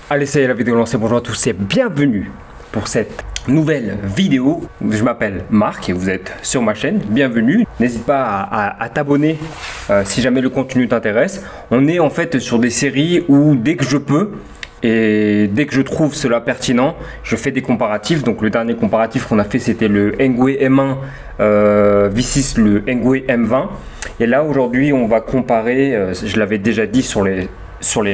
Allez, ça y est, la vidéo est lancée. Bonjour à tous et bienvenue pour cette nouvelle vidéo. Je m'appelle Marc et vous êtes sur ma chaîne. Bienvenue. N'hésite pas à t'abonner si jamais le contenu t'intéresse. On est en fait sur des séries où dès que je peux et dès que je trouve cela pertinent, je fais des comparatifs. Donc le dernier comparatif qu'on a fait, c'était le Engwe M1 V6, le Engwe M20. Et là aujourd'hui, on va comparer, je l'avais déjà dit sur les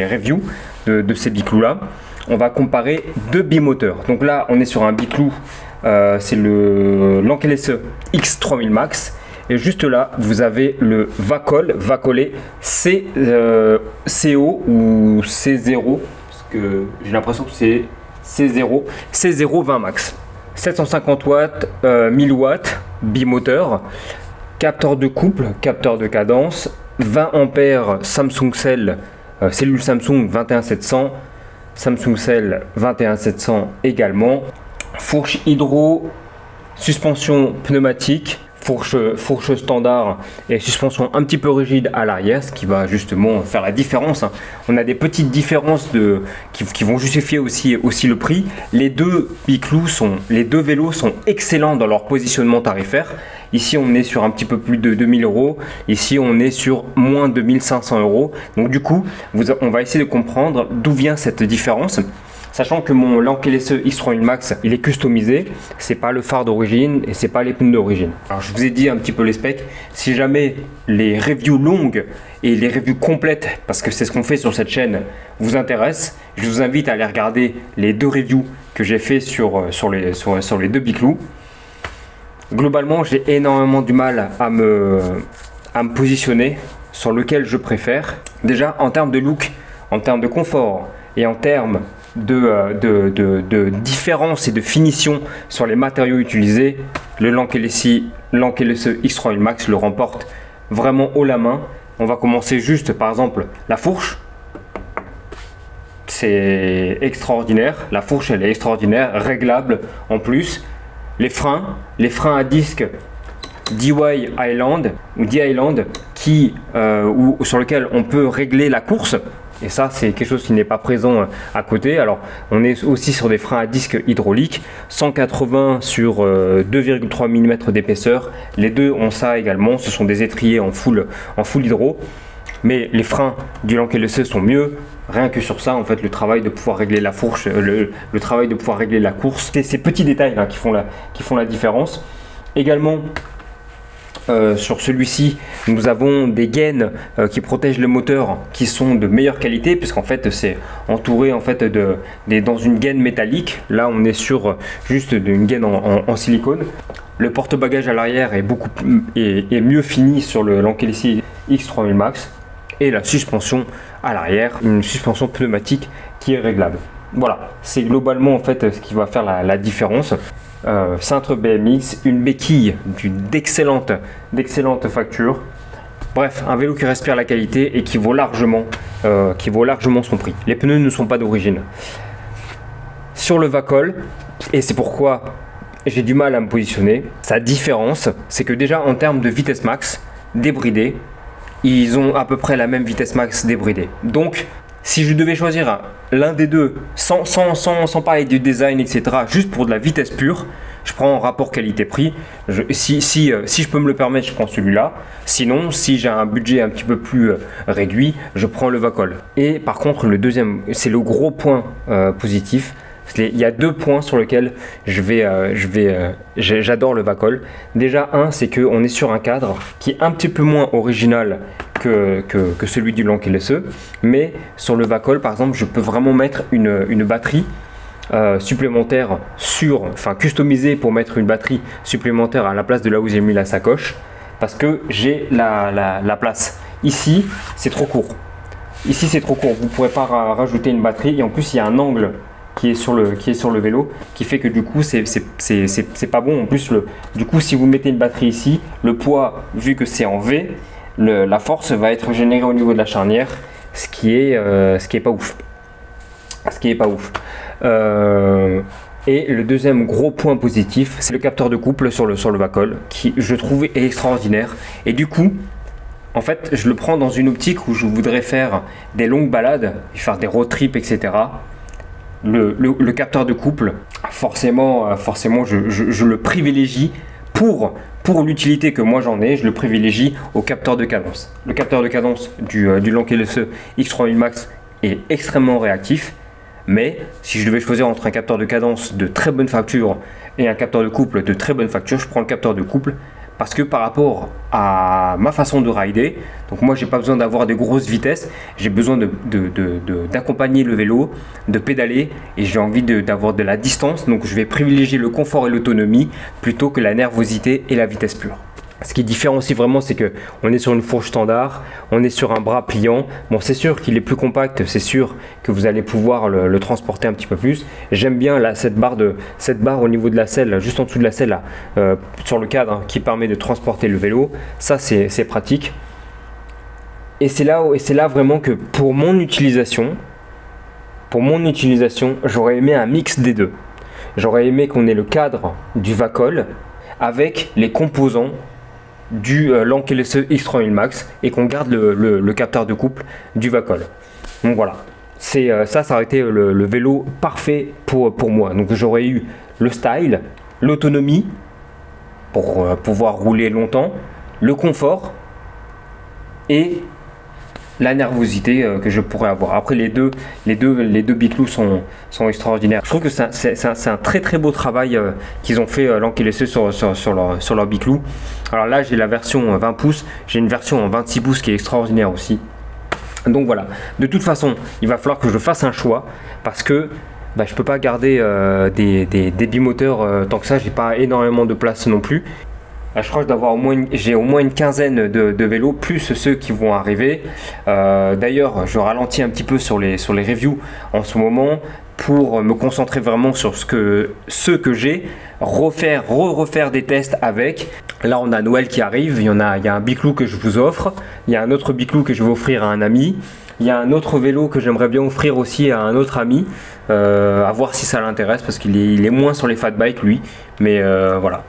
reviews de ces biclous là, on va comparer deux bimoteurs. Donc là on est sur un biclou, c'est le Lankelese X3000 Max, et juste là vous avez le Vacolet CO ou C0, parce que j'ai l'impression que c'est C0 20 Max, 750 watts, 1000 watts bimoteur, capteur de couple, capteur de cadence, 20 ampères Samsung Cell, cellule Samsung 21700, Samsung Cell 21700 également, fourche hydro, suspension pneumatique, fourche standard et suspension un petit peu rigide à l'arrière, ce qui va justement faire la différence. On a des petites différences qui vont justifier aussi le prix. Les deux vélos sont excellents dans leur positionnement tarifaire. Ici on est sur un petit peu plus de 2000 €, ici on est sur moins de 1500 €. Donc du coup on va essayer de comprendre d'où vient cette différence. Sachant que mon Lankelese X3000 Max, il est customisé, c'est pas le phare d'origine et c'est pas les pneus d'origine. Alors je vous ai dit un petit peu les specs. Si jamais les reviews longues et les reviews complètes, parce que c'est ce qu'on fait sur cette chaîne, vous intéressent, je vous invite à aller regarder les deux reviews que j'ai fait sur les deux biclous. Globalement, j'ai énormément du mal à me positionner sur lequel je préfère. Déjà en termes de look, en termes de confort et en termes de différence et de finition sur les matériaux utilisés, le Lankelese X3000 Max le remporte vraiment haut la main. On va commencer juste par exemple la fourche. C'est extraordinaire, la fourche elle est extraordinaire, réglable en plus. Les freins à disque DI Island ou D-Island sur lequel on peut régler la course. Et ça, c'est quelque chose qui n'est pas présent à côté. Alors, on est aussi sur des freins à disque hydrauliques, 180 sur 2,3 mm d'épaisseur. Les deux ont ça également. Ce sont des étriers en full hydro. Mais les freins du Lankelese sont mieux. Rien que sur ça, en fait, le travail de pouvoir régler la fourche, le travail de pouvoir régler la course, c'est ces petits détails là qui font la différence. Également, sur celui-ci, nous avons des gaines qui protègent le moteur, qui sont de meilleure qualité, puisqu'en fait c'est entouré en fait dans une gaine métallique. Là, on est sur juste une gaine en silicone. Le porte-bagages à l'arrière est mieux fini sur le Lankelese X3000 Max, et la suspension à l'arrière, une suspension pneumatique qui est réglable. Voilà, c'est globalement en fait ce qui va faire la différence. Cintre BMX, une béquille d'excellente facture. Bref, un vélo qui respire la qualité et qui vaut largement son prix. Les pneus ne sont pas d'origine. Sur le Vacol, et c'est pourquoi j'ai du mal à me positionner, sa différence, c'est que déjà en termes de vitesse max débridée, ils ont à peu près la même vitesse max débridée. Donc, si je devais choisir l'un des deux, sans parler du design, etc., juste pour de la vitesse pure, je prends un rapport qualité-prix. Si je peux me le permettre, je prends celui-là. Sinon, si j'ai un budget un petit peu plus réduit, je prends le Vacol. Et par contre, le deuxième, c'est le gros point positif. Il y a deux points sur lesquels j'adore le Vacol. Déjà, un, c'est qu'on est sur un cadre qui est un petit peu moins original que celui du Lankelese, mais sur le Vacol, par exemple, je peux vraiment mettre une batterie supplémentaire customisée pour mettre une batterie supplémentaire à la place de là où j'ai mis la sacoche, parce que j'ai la place. Ici, c'est trop court. Ici, c'est trop court. Vous ne pourrez pas rajouter une batterie, et en plus, il y a un angle qui est sur le vélo, qui fait que du coup c'est pas bon. En plus, du coup, si vous mettez une batterie ici, le poids, vu que c'est en V, la force va être générée au niveau de la charnière, ce qui est pas ouf. Et le deuxième gros point positif, c'est le capteur de couple sur le Vacol, qui je trouve est extraordinaire. Et du coup, en fait, je le prends dans une optique où je voudrais faire des longues balades, faire des road trips, etc. le capteur de couple, forcément je le privilégie pour l'utilité que moi j'en ai, je le privilégie au capteur de cadence. Le capteur de cadence du Lank LSE X3000 Max est extrêmement réactif, mais si je devais choisir entre un capteur de cadence de très bonne facture et un capteur de couple de très bonne facture, je prends le capteur de couple parce que par rapport à ma façon de rider, donc moi j'ai pas besoin d'avoir des grosses vitesses, j'ai besoin d'accompagner le vélo, de pédaler, et j'ai envie d'avoir de la distance, donc je vais privilégier le confort et l'autonomie plutôt que la nervosité et la vitesse pure. Ce qui différencie vraiment, c'est que on est sur une fourche standard, on est sur un bras pliant. Bon, c'est sûr qu'il est plus compact, c'est sûr que vous allez pouvoir le transporter un petit peu plus. J'aime bien là, cette barre au niveau de la selle, juste en dessous de la selle, là, sur le cadre, hein, qui permet de transporter le vélo. Ça, c'est pratique. Et c'est là vraiment que pour mon utilisation, j'aurais aimé un mix des deux. J'aurais aimé qu'on ait le cadre du Vacol avec les composants du Lank LSE X3000 Max et qu'on garde le capteur de couple du Vacol. Donc voilà, ça aurait été le vélo parfait pour moi. Donc j'aurais eu le style, l'autonomie pour pouvoir rouler longtemps, le confort et la nervosité que je pourrais avoir. Après les deux Biclou sont extraordinaires. Je trouve que c'est un très beau travail qu'ils ont fait Lank LSE sur leur Biclou. Alors là j'ai la version 20 pouces, j'ai une version en 26 pouces qui est extraordinaire aussi. Donc voilà, de toute façon il va falloir que je fasse un choix parce que je peux pas garder des bimoteurs tant que ça, j'ai pas énormément de place non plus. Je crois que j'ai au moins une quinzaine de vélos, plus ceux qui vont arriver. D'ailleurs, je ralentis un petit peu sur les reviews en ce moment pour me concentrer vraiment sur ceux que j'ai, refaire des tests avec. Là, on a Noël qui arrive, il y a un Biclou que je vous offre, il y a un autre Biclou que je vais offrir à un ami. Il y a un autre vélo que j'aimerais bien offrir aussi à un autre ami, à voir si ça l'intéresse parce qu'il est moins sur les fat bikes lui, mais voilà,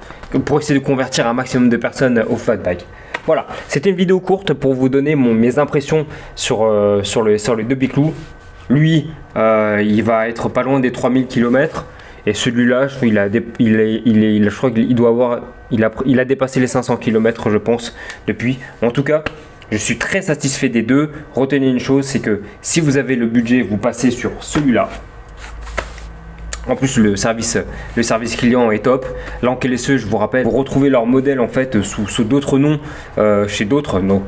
pour essayer de convertir un maximum de personnes au fat bike. Voilà, c'était une vidéo courte pour vous donner mes impressions sur les deux Biclou. Lui, il va être pas loin des 3000 km et celui-là, je crois qu'il a dépassé les 500 km je pense depuis. En tout cas, je suis très satisfait des deux. Retenez une chose, c'est que si vous avez le budget, vous passez sur celui-là. En plus, le service client est top. Lank LSE, je vous rappelle, vous retrouvez leur modèle en fait sous d'autres noms chez d'autres, donc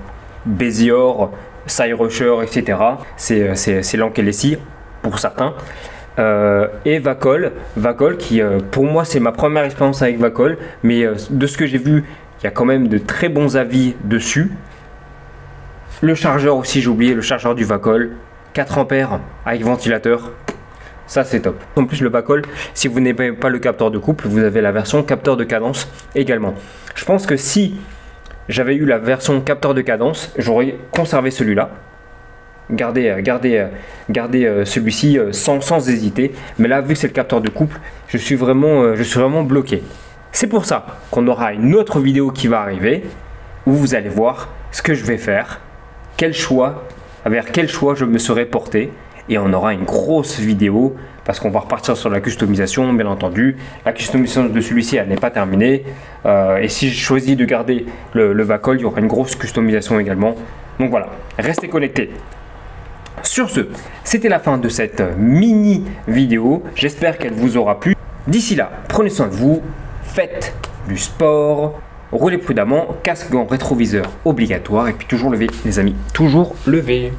Bézior, Cyrusher, etc. C'est Lank LSE pour certains. Et Vacol qui pour moi c'est ma première expérience avec Vacol, mais de ce que j'ai vu, il y a quand même de très bons avis dessus. Le chargeur aussi, j'ai oublié le chargeur du Vacol, 4 ampères avec ventilateur, ça c'est top. En plus le Vacol, si vous n'avez pas le capteur de couple, vous avez la version capteur de cadence également. Je pense que si j'avais eu la version capteur de cadence, j'aurais conservé celui-là, gardé celui-ci sans hésiter. Mais là, vu que c'est le capteur de couple, je suis vraiment bloqué. C'est pour ça qu'on aura une autre vidéo qui va arriver où vous allez voir ce que je vais faire, vers quel choix je me serai porté, et on aura une grosse vidéo parce qu'on va repartir sur la customisation, bien entendu. La customisation de celui-ci, elle n'est pas terminée, et si je choisis de garder le Vacol, il y aura une grosse customisation également. Donc voilà, restez connectés. Sur ce, c'était la fin de cette mini vidéo, j'espère qu'elle vous aura plu. D'ici là, prenez soin de vous, faites du sport, roulez prudemment, casque, gants, rétroviseur obligatoire, et puis toujours lever les amis, toujours lever.